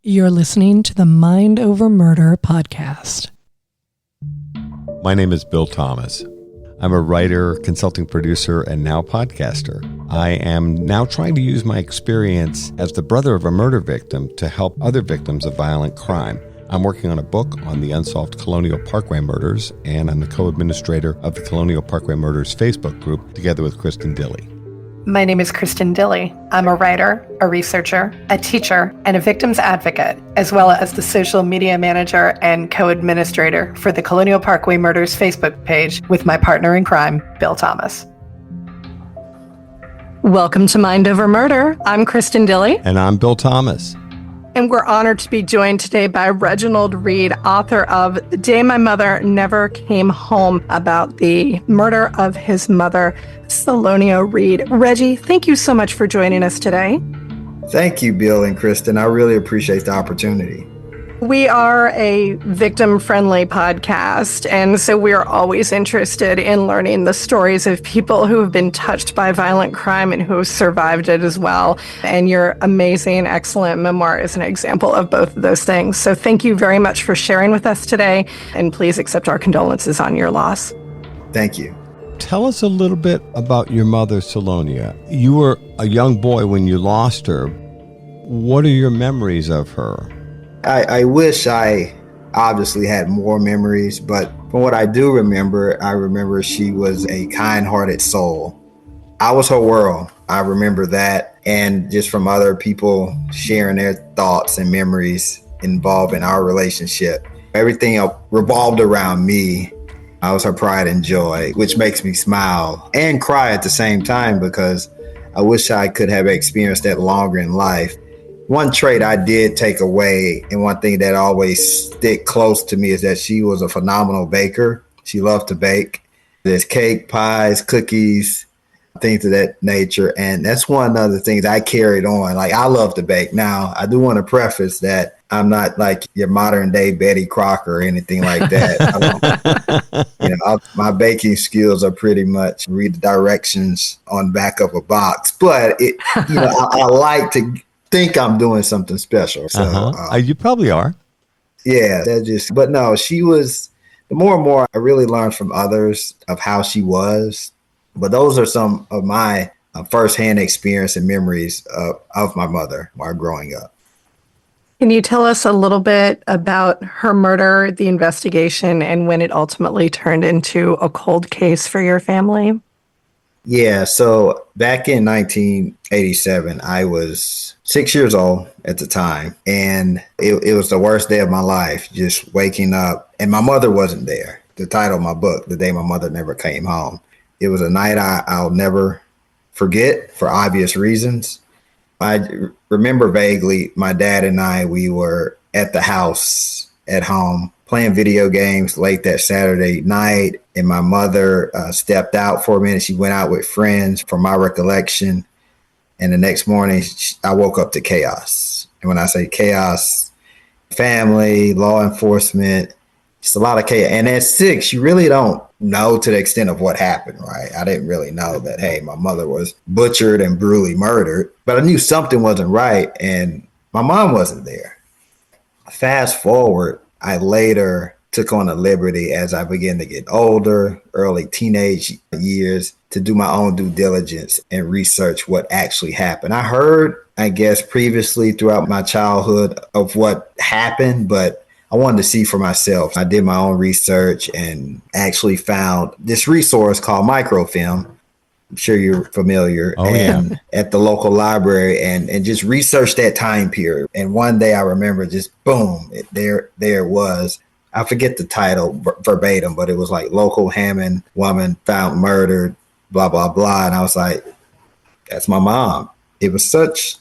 You're listening to the Mind Over Murder podcast. My name is Bill Thomas. I'm a writer, consulting producer, and now podcaster. I am now trying to use my experience as the brother of a murder victim to help other victims of violent crime. I'm working on a book on the unsolved Colonial Parkway Murders, and I'm the co-administrator of the Colonial Parkway Murders Facebook group, together with Kristin Dilley. My name is Kristin Dilley. I'm a writer, a researcher, a teacher, and a victims advocate, as well as the social media manager and co-administrator for the Colonial Parkway Murders Facebook page with my partner in crime, Bill Thomas. Welcome to Mind Over Murder. I'm Kristin Dilley. And I'm Bill Thomas. And we're honored to be joined today by Reginald Reed, author of The Day My Mother Never Came Home, about the murder of his mother, Selonia Reed. Reggie, thank you so much for joining us today. Thank you, Bill and Kristin. I really appreciate the opportunity. We are a victim-friendly podcast, and so we are always interested in learning the stories of people who have been touched by violent crime and who have survived it as well. And your amazing, excellent memoir is an example of both of those things. So thank you very much for sharing with us today, and please accept our condolences on your loss. Thank you. Tell us a little bit about your mother, Selonia. You were a young boy when you lost her. What are your memories of her? I wish I obviously had more memories, but from what I do remember, I remember she was a kind-hearted soul. I was her world. I remember that. And just from other people sharing their thoughts and memories involving our relationship, everything revolved around me. I was her pride and joy, which makes me smile and cry at the same time because I wish I could have experienced that longer in life. One trait I did take away, and one thing that always stick close to me, is that she was a phenomenal baker. She loved to bake. There's cake, pies, cookies, things of that nature. And that's one of the things I carried on. Like, I love to bake. Now, I do want to preface that I'm not like your modern day Betty Crocker or anything like that. My baking skills are pretty much read the directions on back of a box. But I like to think I'm doing something special. So you probably are. Yeah, but no, she was, the more and more I really learned from others of how she was. But those are some of my firsthand experience and memories of my mother while growing up. Can you tell us a little bit about her murder, the investigation, and when it ultimately turned into a cold case for your family? Yeah, so back in 1987, I was 6 years old at the time, and it was the worst day of my life, just waking up, and my mother wasn't there. The title of my book, The Day My Mother Never Came Home. It was a night I'll never forget for obvious reasons. I remember vaguely my dad and we were at the house at home playing video games late that Saturday night, and my mother stepped out for a minute. She went out with friends, from my recollection. And the next morning, I woke up to chaos. And when I say chaos, family, law enforcement, just a lot of chaos. And at 6, you really don't know to the extent of what happened, right? I didn't really know that, hey, my mother was butchered and brutally murdered. But I knew something wasn't right, and my mom wasn't there. Fast forward, I later took on the liberty, as I began to get older, early teenage years, to do my own due diligence and research what actually happened. I heard, I guess, previously throughout my childhood of what happened, but I wanted to see for myself. I did my own research and actually found this resource called microfilm. I'm sure you're familiar. At the local library, and just research that time period. And one day I remember just boom, there it was. I forget the title verbatim, but it was like local Hammond woman found murdered, blah, blah, blah. And I was like, that's my mom. It was such,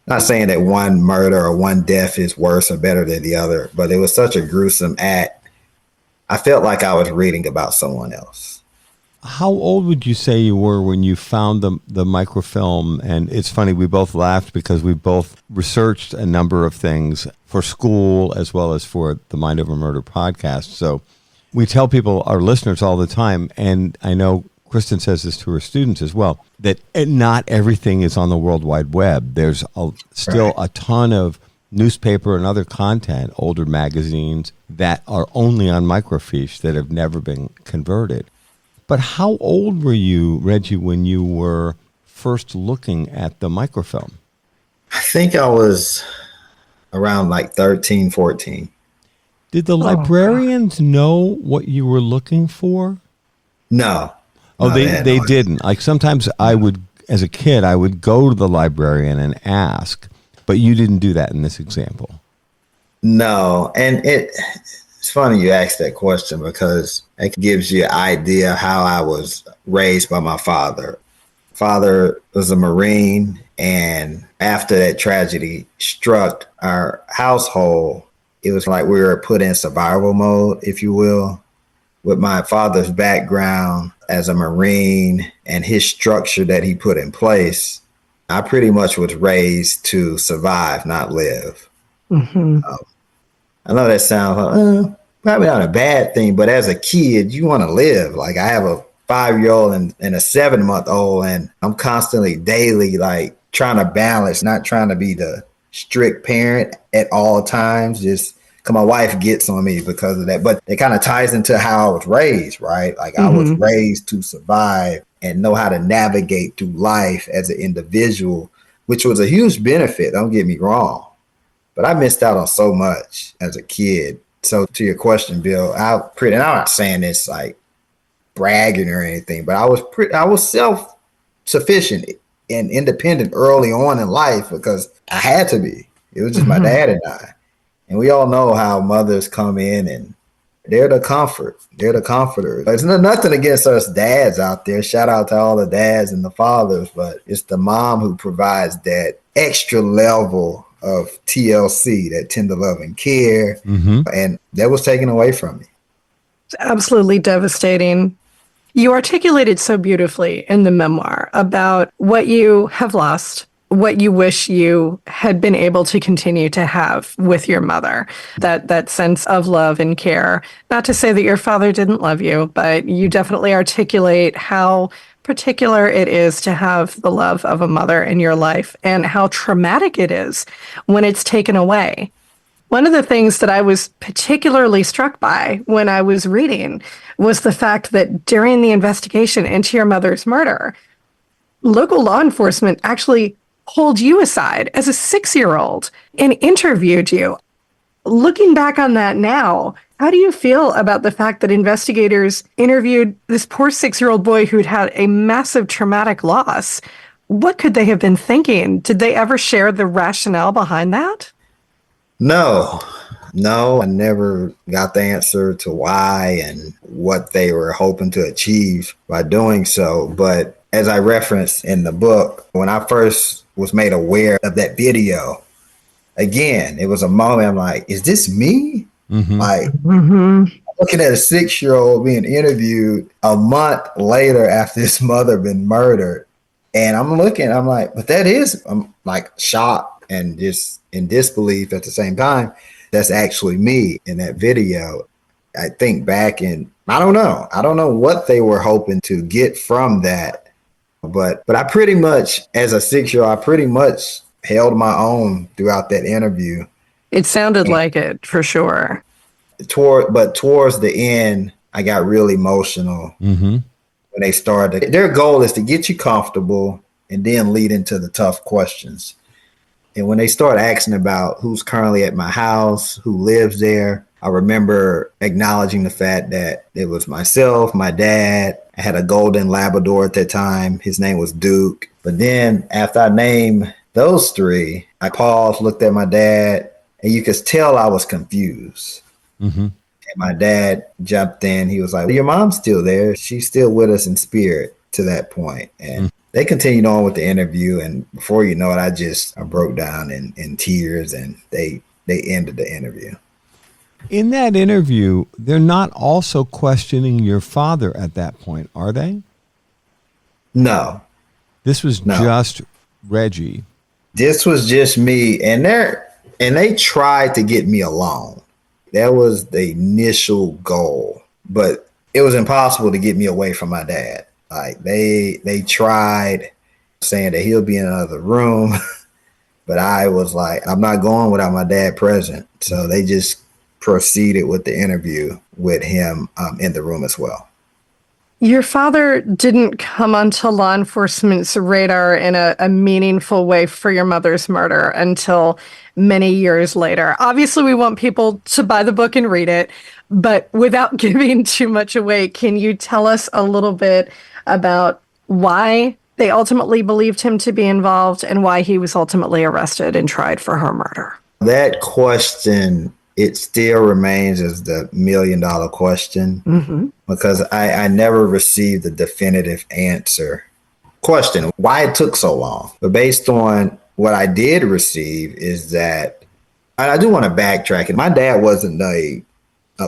not saying that one murder or one death is worse or better than the other, but it was such a gruesome act. I felt like I was reading about someone else. How old would you say you were when you found the microfilm? And it's funny, we both laughed because we both researched a number of things for school as well as for the Mind Over Murder podcast. So we tell people, our listeners, all the time, and I know Kristin says this to her students as well, that not everything is on the World Wide Web. There's still a ton of newspaper and other content, older magazines that are only on microfiche that have never been converted. But how old were you, Reggie, when you were first looking at the microfilm? I think I was around like 13, 14. Did the librarians know what you were looking for? No. Oh, No, they didn't. Like sometimes I would, as a kid, I would go to the librarian and ask, but you didn't do that in this example. No. And it's funny you asked that question because it gives you an idea how I was raised by my father. Father was a Marine, and after that tragedy struck our household, it was like we were put in survival mode, if you will. With my father's background as a Marine and his structure that he put in place, I pretty much was raised to survive, not live. Mm-hmm. I know that sounds probably not a bad thing, but as a kid, you want to live. Like I have a 5-year-old and a 7-month-old, and I'm constantly daily like trying to balance, not trying to be the strict parent at all times, just because my wife gets on me because of that. But it kind of ties into how I was raised, right? Like I was raised to survive and know how to navigate through life as an individual, which was a huge benefit. Don't get me wrong, but I missed out on so much as a kid. So to your question, Bill, and I'm not saying this like bragging or anything, but I was self-sufficient and independent early on in life because I had to be. It was just my dad and I. And we all know how mothers come in and they're the comfort. They're the comforters. There's nothing against us dads out there. Shout out to all the dads and the fathers, but it's the mom who provides that extra level of TLC, that tender love and care. And that was taken away from me. It's absolutely devastating. You articulated so beautifully in the memoir about what you have lost, what you wish you had been able to continue to have with your mother, that sense of love and care. Not to say that your father didn't love you, but you definitely articulate how particular it is to have the love of a mother in your life and how traumatic it is when it's taken away. One of the things that I was particularly struck by when I was reading was the fact that during the investigation into your mother's murder, local law enforcement actually pulled you aside as a 6-year-old and interviewed you. Looking back on that now, how do you feel about the fact that investigators interviewed this poor 6-year-old boy who'd had a massive traumatic loss? What could they have been thinking? Did they ever share the rationale behind that? No, I never got the answer to why and what they were hoping to achieve by doing so. But as I referenced in the book, when I first was made aware of that video, again, it was a moment I'm like, is this me? Like looking at a 6-year-old being interviewed a month later after his mother been murdered. And I'm like, but I'm like shocked and just in disbelief at the same time. That's actually me in that video. I think back and I don't know what they were hoping to get from that. But I pretty much, as a 6-year-old, I pretty much held my own throughout that interview. It sounded like it, for sure. But towards the end, I got really emotional when they started. Their goal is to get you comfortable and then lead into the tough questions. And when they start asking about who's currently at my house, who lives there, I remember acknowledging the fact that it was myself, my dad. I had a golden Labrador at that time. His name was Duke. But then after I named those 3, I paused, looked at my dad, and you could tell I was confused. And my dad jumped in. He was like, your mom's still there. She's still with us in spirit to that point. And they continued on with the interview. And before you know it, I broke down in tears, and they ended the interview. In that interview, they're not also questioning your father at that point, are they? No. This was just Reggie. This was just me, and they tried to get me alone. That was the initial goal, but it was impossible to get me away from my dad. Like they tried saying that he'll be in another room. But I was like, I'm not going without my dad present. So they just proceeded with the interview with him in the room as well. Your father didn't come onto law enforcement's radar in a meaningful way for your mother's murder until many years later. Obviously, we want people to buy the book and read it, but without giving too much away, can you tell us a little bit about why they ultimately believed him to be involved and why he was ultimately arrested and tried for her murder? That question, it still remains as the $1 million question, because I never received a definitive answer. Question, why it took so long? But based on what I did receive is that, and I do want to backtrack it. My dad wasn't a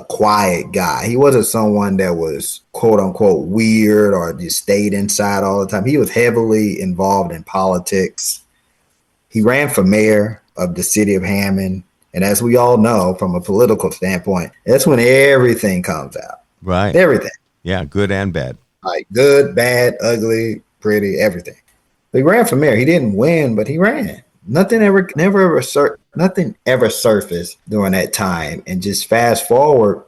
quiet guy. He wasn't someone that was quote unquote weird or just stayed inside all the time. He was heavily involved in politics. He ran for mayor of the city of Hammond. And as we all know, from a political standpoint, that's when everything comes out. Right. Everything. Yeah, good and bad. Like good, bad, ugly, pretty, everything. He ran for mayor. He didn't win, but he ran. Nothing ever surfaced during that time. And just fast forward,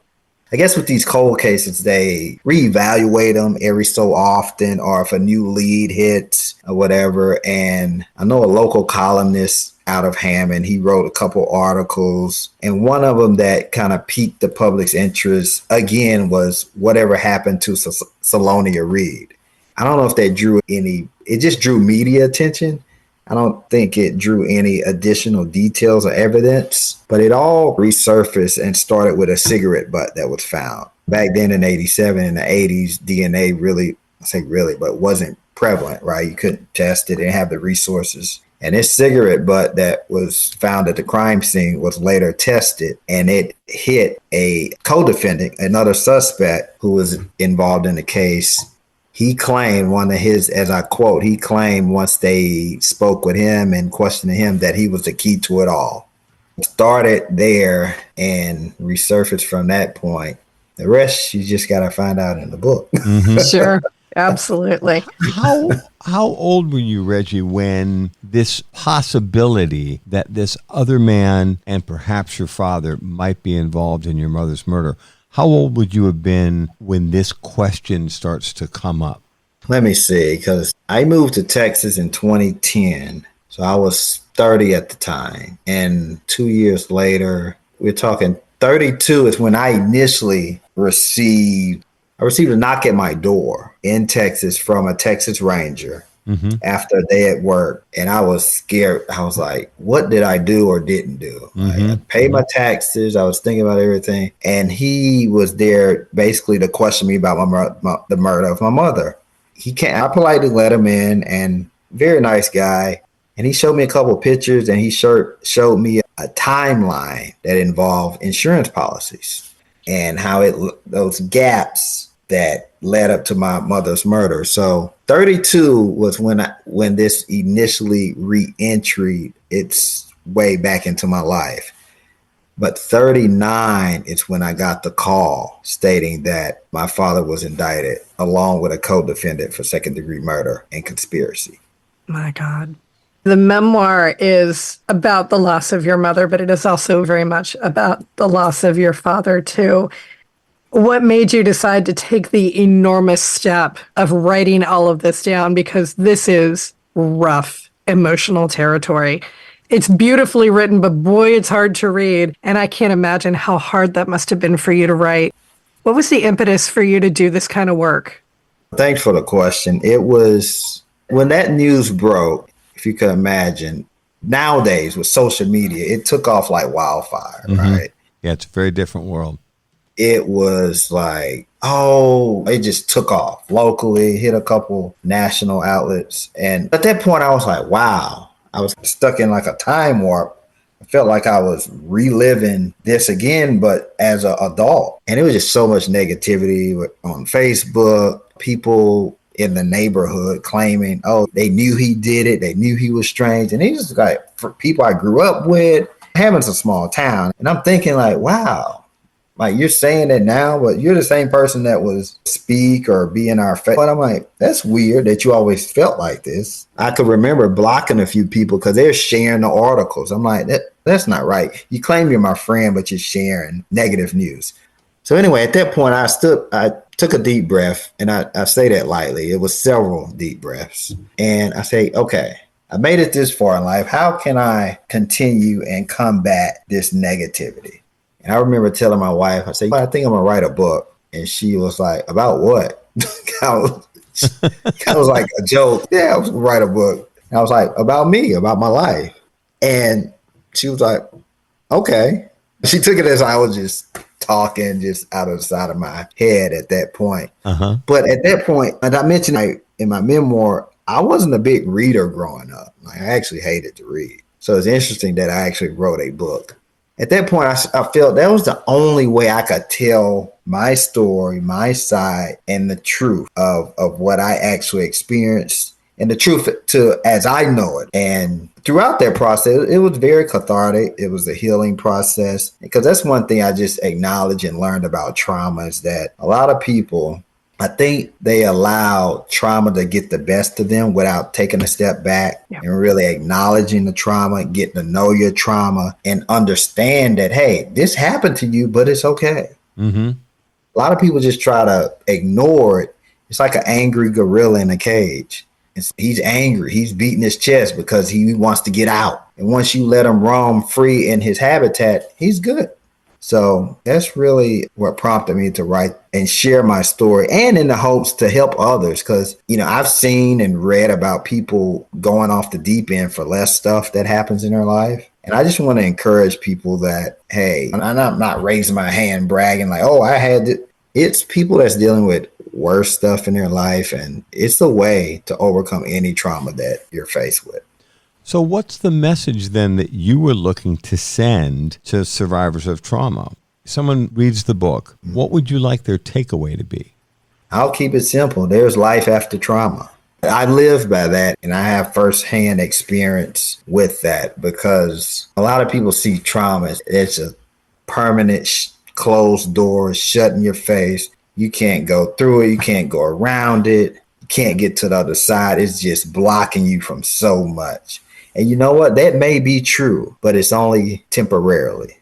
I guess with these cold cases, they reevaluate them every so often, or if a new lead hits or whatever. And I know a local columnist out of Hammond, he wrote a couple articles, and one of them that kind of piqued the public's interest again was whatever happened to Selonia Reed. I don't know if that it just drew media attention. I don't think it drew any additional details or evidence, but it all resurfaced and started with a cigarette butt that was found. Back then in 87, in the 80s, DNA but wasn't prevalent, right? You couldn't test it, didn't have the resources. And this cigarette butt that was found at the crime scene was later tested, and it hit a co-defendant, another suspect who was involved in the case. He claimed as I quote, he claimed once they spoke with him and questioned him that he was the key to it all. Started there and resurfaced from that point. The rest, you just got to find out in the book. Sure. Absolutely. How old were you, Reggie, when this possibility that this other man and perhaps your father might be involved in your mother's murder? How old would you have been when this question starts to come up? Let me see, because I moved to Texas in 2010. So I was 30 at the time. And 2 years later, we're talking 32 is when I initially received a knock at my door in Texas from a Texas Ranger after a day at work. And I was scared. I was like, what did I do or didn't do? I paid my taxes. I was thinking about everything. And he was there basically to question me about the murder of my mother. I politely let him in, and very nice guy. And he showed me a couple of pictures, and he showed me a timeline that involved insurance policies and how those gaps that led up to my mother's murder. So 32 was when this initially re-entered its way back into my life. But 39 is when I got the call stating that my father was indicted along with a co-defendant for second-degree murder and conspiracy. My God. The memoir is about the loss of your mother, but it is also very much about the loss of your father, too. What made you decide to take the enormous step of writing all of this down? Because this is rough, emotional territory. It's beautifully written, but boy, it's hard to read. And I can't imagine how hard that must have been for you to write. What was the impetus for you to do this kind of work? Thanks for the question. It was when that news broke, if you could imagine, nowadays with social media, it took off like wildfire, right? Yeah, it's a very different world. It was like, it just took off locally, hit a couple national outlets. And at that point, I was like, wow, I was stuck in like a time warp. I felt like I was reliving this again, but as an adult. And it was just so much negativity on Facebook, people in the neighborhood claiming, they knew he did it. They knew he was strange. And it's just like for people I grew up with, Hammond's a small town. And I'm thinking like, wow, Like, you're saying it now, but you're the same person that was speak or be in our face. But I'm like, that's weird that you always felt like this. I could remember blocking a few people because they're sharing the articles. I'm like, that's not right. You claim you're my friend, but you're sharing negative news. So anyway, at that point, I took a deep breath, and I say that lightly. It was several deep breaths. And I say, okay, I made it this far in life. How can I continue and combat this negativity? And I remember telling my wife, I said, I think I'm going to write a book. And she was like, about what? Kind of like a joke. Yeah, I was going to write a book. And I was like, about me, about my life. And she was like, okay. She took it as I was just talking just out of the side of my head at that point. Uh-huh. But at that point, as I mentioned in my memoir, I wasn't a big reader growing up. Like, I actually hated to read. So it's interesting that I actually wrote a book. At that point, I felt that was the only way I could tell my story, my side, and the truth of what I actually experienced and the truth as I know it. And throughout that process, it was very cathartic. It was a healing process, because that's one thing I just acknowledged and learned about trauma is that a lot of people, I think they allow trauma to get the best of them without taking a step back and really acknowledging the trauma, getting to know your trauma and understand that, hey, this happened to you, but it's okay. Mm-hmm. A lot of people just try to ignore it. It's like an angry gorilla in a cage. He's angry. He's beating his chest because he wants to get out. And once you let him roam free in his habitat, he's good. So that's really what prompted me to write and share my story, and in the hopes to help others. Because, I've seen and read about people going off the deep end for less stuff that happens in their life. And I just want to encourage people that, hey, I'm not raising my hand bragging like, oh, I had it. It's people that's dealing with worse stuff in their life. And it's a way to overcome any trauma that you're faced with. So what's the message then that you were looking to send to survivors of trauma? Someone reads the book. What would you like their takeaway to be? I'll keep it simple. There's life after trauma. I live by that, and I have firsthand experience with that, because a lot of people see trauma as it's a permanent closed door, shut in your face. You can't go through it. You can't go around it. You can't get to the other side. It's just blocking you from so much. And you know what? That may be true, but it's only temporarily.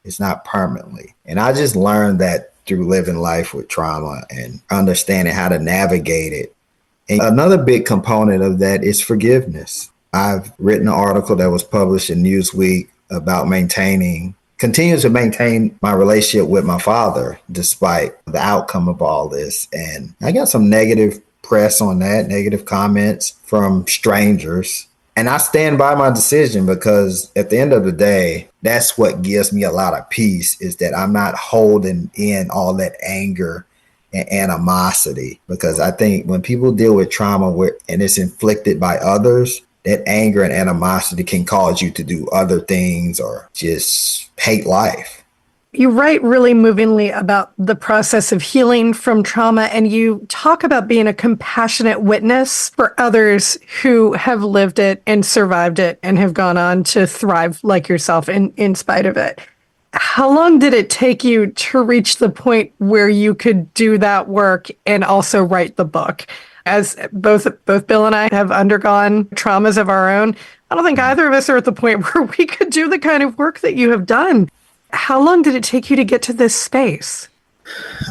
It's not permanently. And I just learned that through living life with trauma and understanding how to navigate it. And another big component of that is forgiveness. I've written an article that was published in Newsweek about continuing to maintain my relationship with my father despite the outcome of all this. And I got some negative press on that, negative comments from strangers. And I stand by my decision, because at the end of the day, that's what gives me a lot of peace, is that I'm not holding in all that anger and animosity. Because I think when people deal with trauma and it's inflicted by others, that anger and animosity can cause you to do other things or just hate life. You write really movingly about the process of healing from trauma, and you talk about being a compassionate witness for others who have lived it and survived it and have gone on to thrive like yourself in spite of it. How long did it take you to reach the point where you could do that work and also write the book? As both Bill and I have undergone traumas of our own, I don't think either of us are at the point where we could do the kind of work that you have done. How long did it take you to get to this space?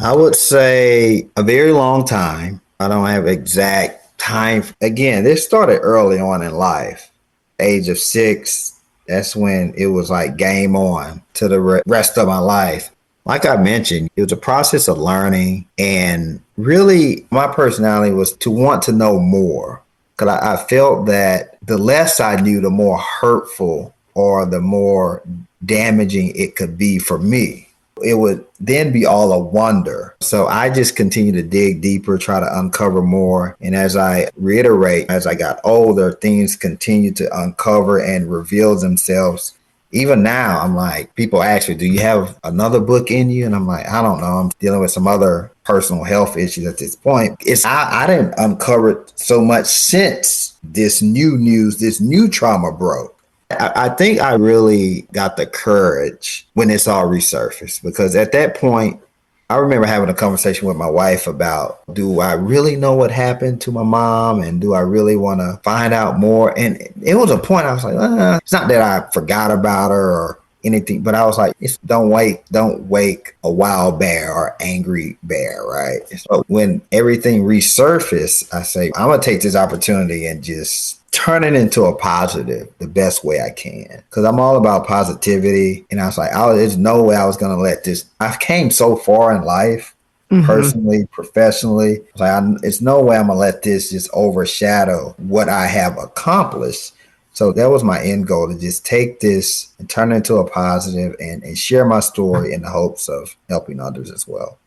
I would say a very long time. I don't have exact time. Again, this started early on in life. Age of 6, that's when it was like game on to the rest of my life. Like I mentioned, it was a process of learning, and really my personality was to want to know more, because I felt that the less I knew, the more hurtful or the more damaging it could be for me. It would then be all a wonder. So I just continue to dig deeper, try to uncover more. And as I reiterate, as I got older, things continue to uncover and reveal themselves. Even now, I'm like, people ask me, do you have another book in you? And I'm like, I don't know. I'm dealing with some other personal health issues at this point. I didn't uncover it so much since this new news, this new trauma broke. I think I really got the courage when this all resurfaced, because at that point, I remember having a conversation with my wife about, do I really know what happened to my mom? And do I really want to find out more? And it was a point I was like, it's not that I forgot about her or anything, but I was like, don't wake a wild bear or angry bear, right? So when everything resurfaced, I say, I'm going to take this opportunity and just turn it into a positive the best way I can, because I'm all about positivity. And I was like, there's no way I was going to let this. I've came so far in life, personally, professionally. It's no way I'm going to let this just overshadow what I have accomplished. So that was my end goal, to just take this and turn it into a positive and share my story in the hopes of helping others as well.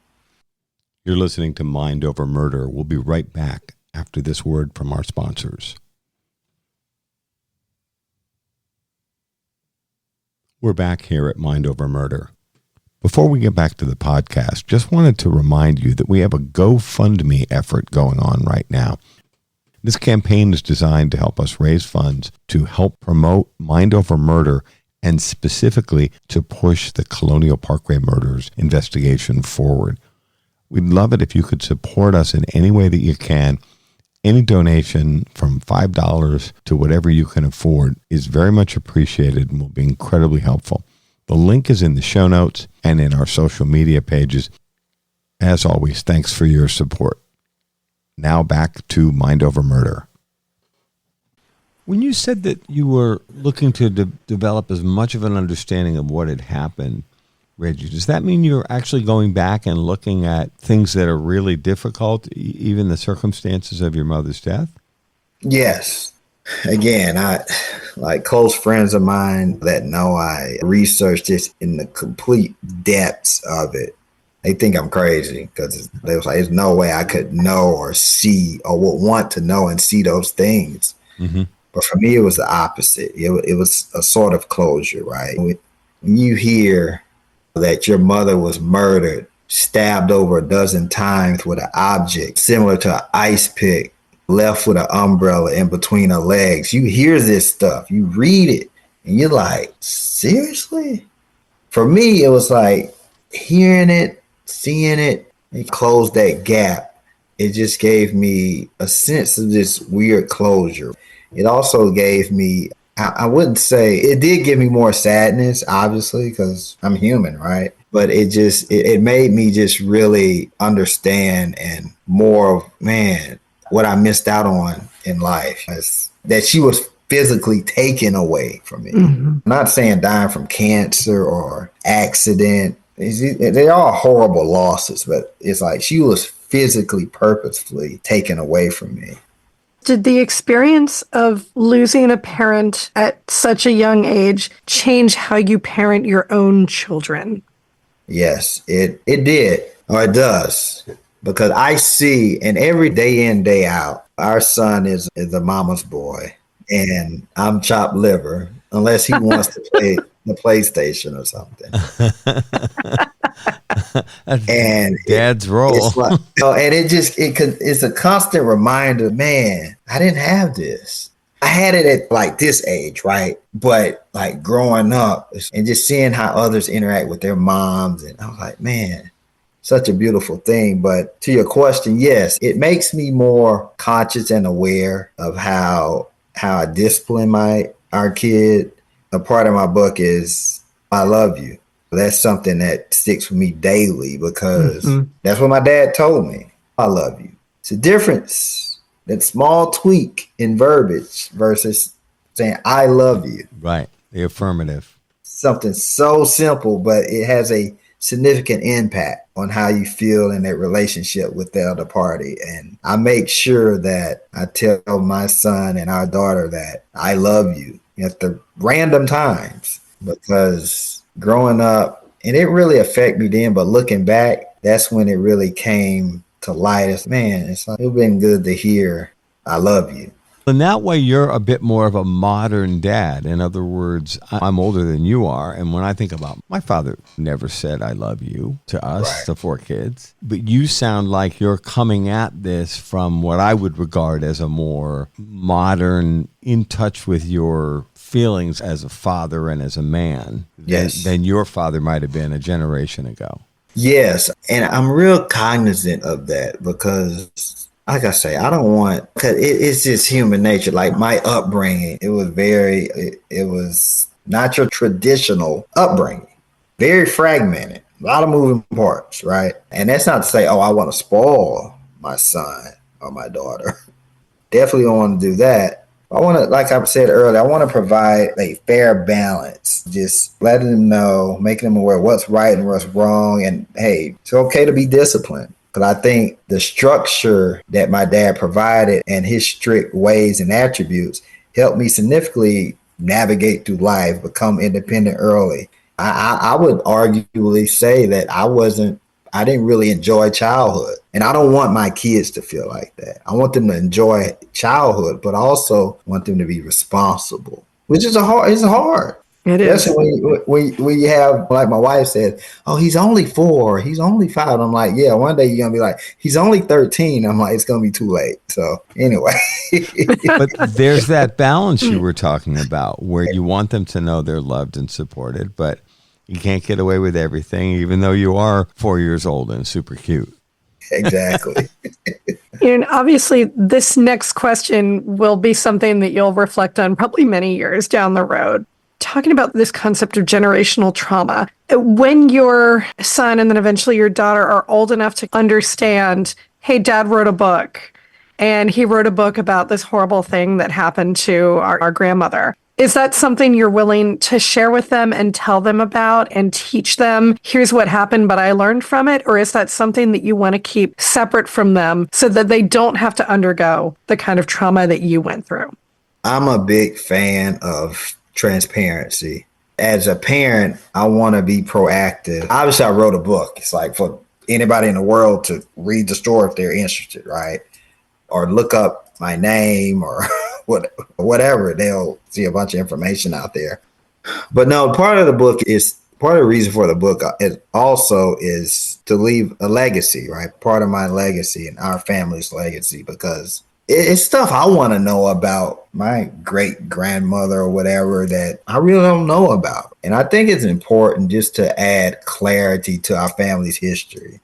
You're listening to Mind Over Murder. We'll be right back after this word from our sponsors. We're back here at Mind Over Murder. Before we get back to the podcast, just wanted to remind you that we have a GoFundMe effort going on right now. This campaign is designed to help us raise funds to help promote Mind Over Murder, and specifically to push the Colonial Parkway Murders investigation forward. We'd love it if you could support us in any way that you can. Any donation from $5 to whatever you can afford is very much appreciated and will be incredibly helpful. The link is in the show notes and in our social media pages. As always, thanks for your support. Now back to Mind Over Murder. When you said that you were looking to develop as much of an understanding of what had happened, Reggie, does that mean you're actually going back and looking at things that are really difficult, even the circumstances of your mother's death? Yes. Again, I like close friends of mine that know I researched this in the complete depths of it. They think I'm crazy, because they was like, there's no way I could know or see or would want to know and see those things. Mm-hmm. But for me, it was the opposite. It was a sort of closure, right? When you hear that your mother was murdered, stabbed over a dozen times with an object similar to an ice pick, left with an umbrella in between her legs. You hear this stuff, you read it, and you're like, seriously? For me, it was like hearing it, seeing it, it closed that gap. It just gave me a sense of this weird closure. It also gave me, I wouldn't say, it did give me more sadness, obviously, because I'm human, right? But it made me just really understand and more of, man, what I missed out on in life. That she was physically taken away from me. Mm-hmm. I'm not saying dying from cancer or accident. They're all horrible losses, but it's like she was physically, purposefully taken away from me. Did the experience of losing a parent at such a young age change how you parent your own children? Yes, it did, or it does, because I see, and every day in, day out, our son is a mama's boy, and I'm chopped liver, unless he wants to play the PlayStation or something. And Dad's role. It's like, and it's a constant reminder, man, I didn't have this. I had it at like this age, right? But like growing up and just seeing how others interact with their moms, and I was like, man, such a beautiful thing. But to your question, yes, it makes me more conscious and aware of how I discipline our kid. A part of my book is I love you. That's something that sticks with me daily, because that's what my dad told me. I love you. It's a difference, that small tweak in verbiage versus saying I love you. Right. The affirmative. Something so simple, but it has a significant impact on how you feel in that relationship with the other party. And I make sure that I tell my son and our daughter that I love you at the random times, because growing up, and it really affected me then, but looking back, that's when it really came to light. It's like, it's been good to hear I love you. In that way, you're a bit more of a modern dad. In other words, I'm older than you are. And when I think about my father never said I love you to us, right, the four kids. But you sound like you're coming at this from what I would regard as a more modern, in touch with your feelings as a father and as a man than your father might have been a generation ago. Yes. And I'm real cognizant of that because, like I say, I don't want, because it's just human nature. Like my upbringing, it was not your traditional upbringing, very fragmented, a lot of moving parts, right? And that's not to say, oh, I want to spoil my son or my daughter. Definitely don't want to do that. I want to, like I said earlier, I want to provide a fair balance, just letting them know, making them aware what's right and what's wrong. And hey, it's okay to be disciplined. Because I think the structure that my dad provided and his strict ways and attributes helped me significantly navigate through life, become independent early. I would arguably say that I didn't really enjoy childhood. And I don't want my kids to feel like that. I want them to enjoy childhood, but also want them to be responsible, which is hard. It is. When you have, like my wife said, oh, he's only 4, he's only 5. I'm like, yeah, one day you're going to be like, he's only 13. I'm like, it's going to be too late. So anyway. But there's that balance you were talking about where you want them to know they're loved and supported, but you can't get away with everything, even though you are 4 years old and super cute. Exactly. And obviously, this next question will be something that you'll reflect on probably many years down the road. Talking about this concept of generational trauma, when your son and then eventually your daughter are old enough to understand, hey, dad wrote a book and he wrote a book about this horrible thing that happened to our grandmother. Is that something you're willing to share with them and tell them about and teach them, here's what happened, but I learned from it? Or is that something that you want to keep separate from them so that they don't have to undergo the kind of trauma that you went through? I'm a big fan of transparency. As a parent, I want to be proactive. Obviously, I wrote a book. It's like for anybody in the world to read the story if they're interested, right? Or look up my name or whatever. They'll see a bunch of information out there. But no, part of the reason for the book is to leave a legacy, right? Part of my legacy and our family's legacy, because it's stuff I want to know about my great grandmother or whatever that I really don't know about. And I think it's important just to add clarity to our family's history.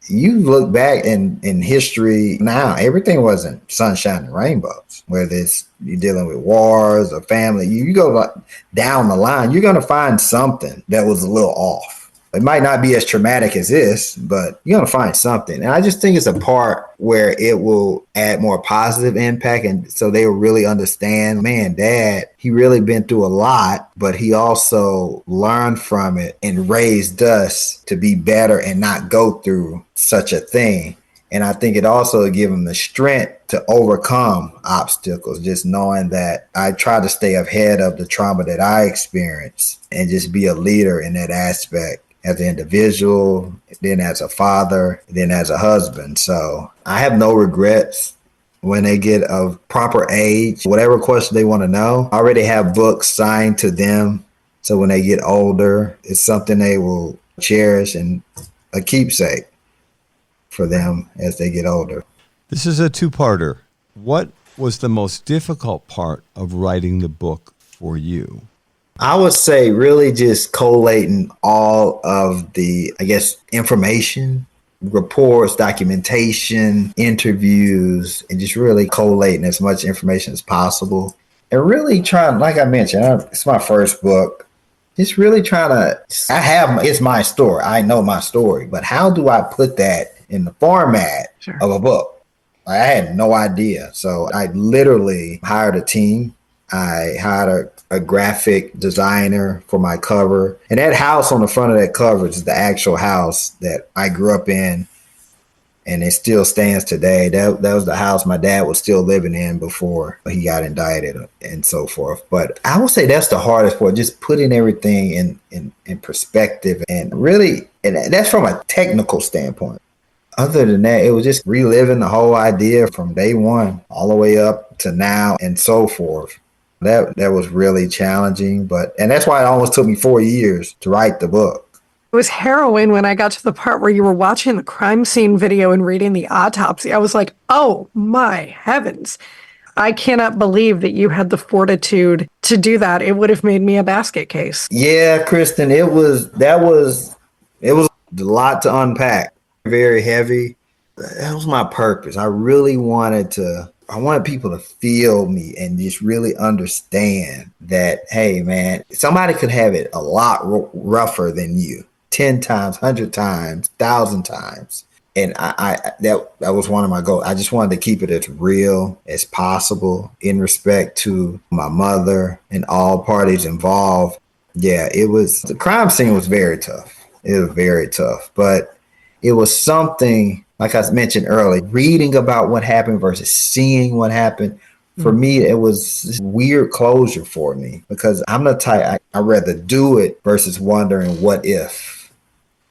You look back in history now, everything wasn't sunshine and rainbows, whether it's you're dealing with wars or family. You go down the line, you're going to find something that was a little off. It might not be as traumatic as this, but you're going to find something. And I just think it's a part where it will add more positive impact. And so they will really understand, man, dad, he really been through a lot, but he also learned from it and raised us to be better and not go through such a thing. And I think it also gives them the strength to overcome obstacles, just knowing that I try to stay ahead of the trauma that I experienced and just be a leader in that aspect. As an individual, then as a father, then as a husband. So I have no regrets when they get of proper age, whatever question they want to know. I already have books signed to them. So when they get older, it's something they will cherish and a keepsake for them as they get older. This is a two-parter. What was the most difficult part of writing the book for you? I would say really just collating all of the, information, reports, documentation, interviews, and just really collating as much information as possible. And really trying, like I mentioned, it's my first book. Just really trying to, it's my story. I know my story, but how do I put that in the format of a book? I had no idea. So I literally hired a team. I hired a graphic designer for my cover. And that house on the front of that cover is the actual house that I grew up in. And it still stands today. That was the house my dad was still living in before he got indicted and so forth. But I would say that's the hardest part, just putting everything in perspective. And really, and that's from a technical standpoint. Other than that, it was just reliving the whole idea from day one all the way up to now and so forth. That was really challenging, and that's why it almost took me 4 years to write the book. It was harrowing when I got to the part where you were watching the crime scene video and reading the autopsy. I was like, oh my heavens. I cannot believe that you had the fortitude to do that. It would have made me a basket case. Yeah, Kristin, it was a lot to unpack. Very heavy. That was my purpose. I wanted people to feel me and just really understand that, hey, man, somebody could have it a lot rougher than you, 10 times, 100 times, 1,000 times. And that was one of my goals. I just wanted to keep it as real as possible in respect to my mother and all parties involved. Yeah, the crime scene was very tough. It was very tough, but it was something, like I mentioned earlier, reading about what happened versus seeing what happened. For me, it was this weird closure for me because I'm the type, I'd rather do it versus wondering what if.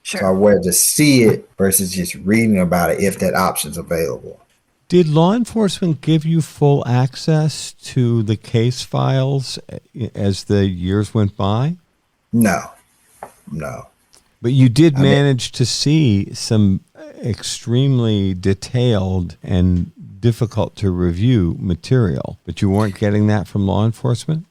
Sure. So I'd rather see it versus just reading about it if that option's available. Did law enforcement give you full access to the case files as the years went by? No. But you did manage to see some extremely detailed and difficult to review material, but you weren't getting that from law enforcement?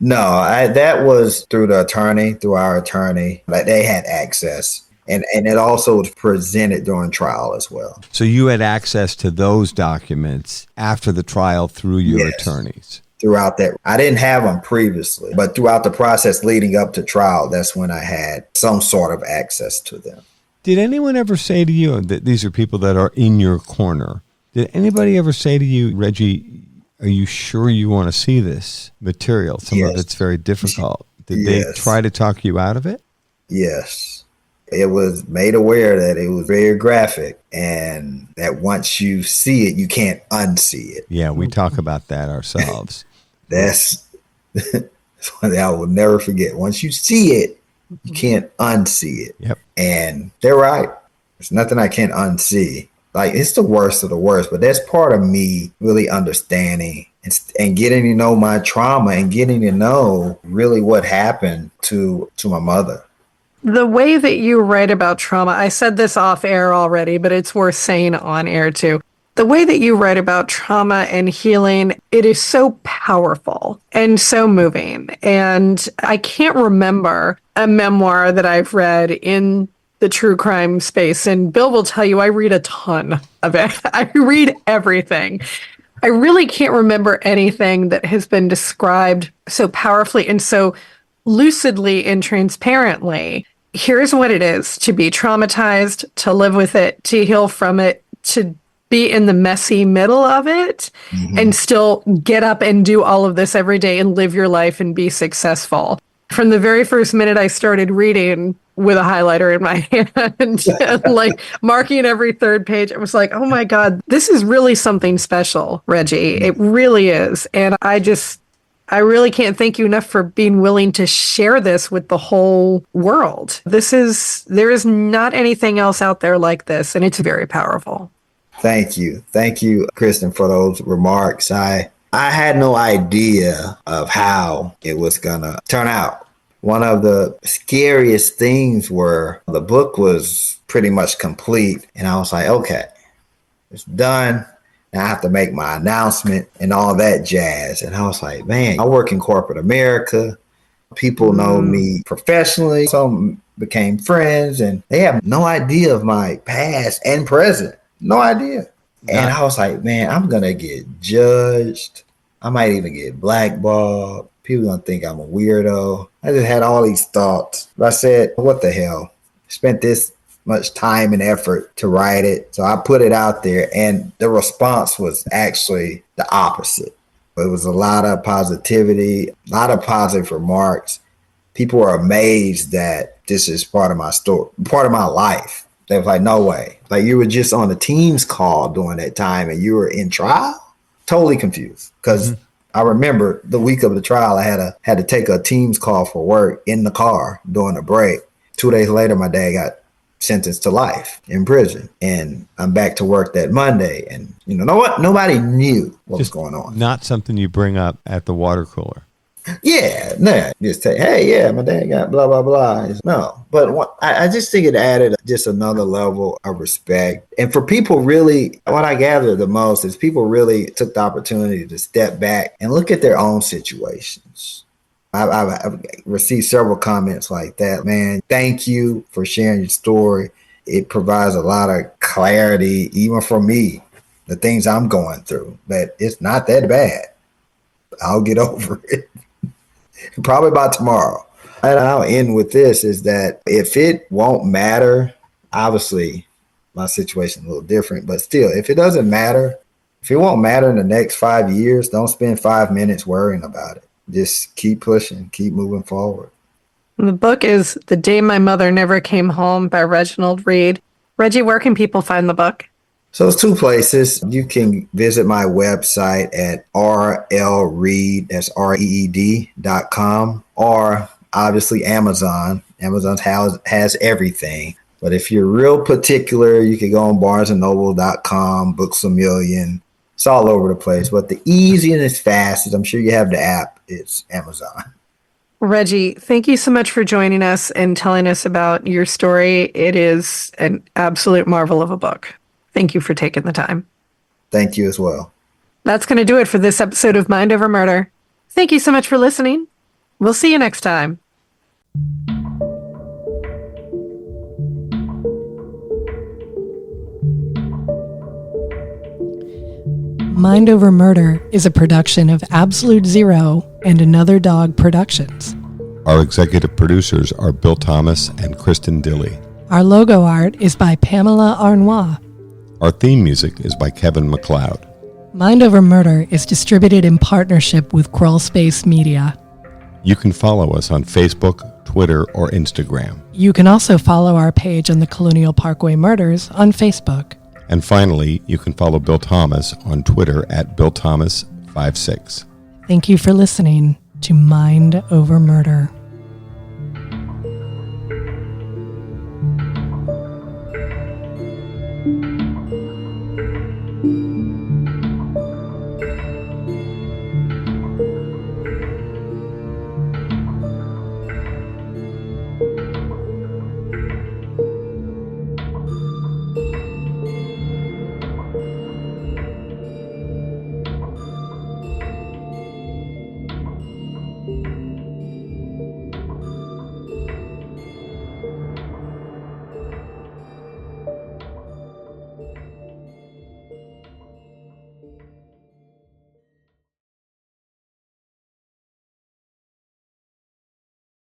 No, that was through our attorney. Like, they had access. And it also was presented during trial as well. So you had access to those documents after the trial through your attorneys? Throughout that, I didn't have them previously, but throughout the process leading up to trial, that's when I had some sort of access to them. Did anyone ever say to you that these are people that are in your corner? Did anybody ever say to you, Reggie, are you sure you want to see this material? Some of it's very difficult. Did they try to talk you out of it? Yes. It was made aware that it was very graphic and that once you see it, you can't unsee it. Yeah, we talk about that ourselves. That's one thing I will never forget. Once you see it, you can't unsee it. Yep. And they're right. There's nothing I can't unsee. Like, it's the worst of the worst, but that's part of me really understanding and getting to know my trauma and getting to know really what happened to my mother. The way that you write about trauma, I said this off air already, but it's worth saying on air too. The way that you write about trauma and healing, it is so powerful and so moving. And I can't remember a memoir that I've read in the true crime space. And Bill will tell you, I read a ton of it. I read everything. I really can't remember anything that has been described so powerfully and so lucidly and transparently. Here's what it is to be traumatized, to live with it, to heal from it, to be in the messy middle of it, and still get up and do all of this every day and live your life and be successful. From the very first minute I started reading with a highlighter in my hand, like marking every third page, I was like, oh my God, this is really something special, Reggie. It really is. And I really can't thank you enough for being willing to share this with the whole world. There is not anything else out there like this, and it's very powerful. Thank you. Thank you, Kristin, for those remarks. I had no idea of how it was going to turn out. One of the scariest things were the book was pretty much complete, and I was like, okay, it's done. Now I have to make my announcement and all that jazz. And I was like, man, I work in corporate America. People know me professionally. Some became friends and they have no idea of my past and present. No idea. And I was like, man, I'm going to get judged. I might even get blackballed. People going to think I'm a weirdo. I just had all these thoughts. But I said, what the hell? Spent this much time and effort to write it. So I put it out there and the response was actually the opposite. It was a lot of positivity, a lot of positive remarks. People were amazed that this is part of my story, part of my life. They was like, no way. Like, you were just on a Teams call during that time and you were in trial? Totally confused. Because I remember the week of the trial, I had to take a Teams call for work in the car during a break. 2 days later, my dad got sentenced to life in prison. And I'm back to work that Monday. And you know what? Nobody knew what was going on. Not something you bring up at the water cooler. Yeah, no, just say, hey, yeah, my dad got blah, blah, blah. No, but I just think it added just another level of respect. And for people really, what I gather the most is people really took the opportunity to step back and look at their own situations. I've received several comments like that. Man, thank you for sharing your story. It provides a lot of clarity, even for me, the things I'm going through, that it's not that bad. I'll get over it. Probably by tomorrow. And I'll end with this is that if it won't matter, obviously my situation is a little different, but still, if it doesn't matter, if it won't matter in the next 5 years, don't spend 5 minutes worrying about it. Just keep pushing, keep moving forward. The book is The Day My Mother Never Came Home by Reginald Reed. Reggie, where can people find the book? So it's two places. You can visit my website at rlreed, that's REED.com, or obviously Amazon. Amazon has everything. But if you're real particular, you can go on barnesandnoble.com, Books A Million. It's all over the place. But the easiest, fastest, I'm sure you have the app, it's Amazon. Reggie, thank you so much for joining us and telling us about your story. It is an absolute marvel of a book. Thank you for taking the time. Thank you as well. That's going to do it for this episode of Mind Over Murder. Thank you so much for listening. We'll see you next time. Mind Over Murder is a production of Absolute Zero and Another Dog Productions. Our executive producers are Bill Thomas and Kristin Dilley. Our logo art is by Pamela Arnois. Our theme music is by Kevin MacLeod. Mind Over Murder is distributed in partnership with Crawl Space Media. You can follow us on Facebook, Twitter, or Instagram. You can also follow our page on the Colonial Parkway Murders on Facebook. And finally, you can follow Bill Thomas on Twitter at BillThomas56. Thank you for listening to Mind Over Murder.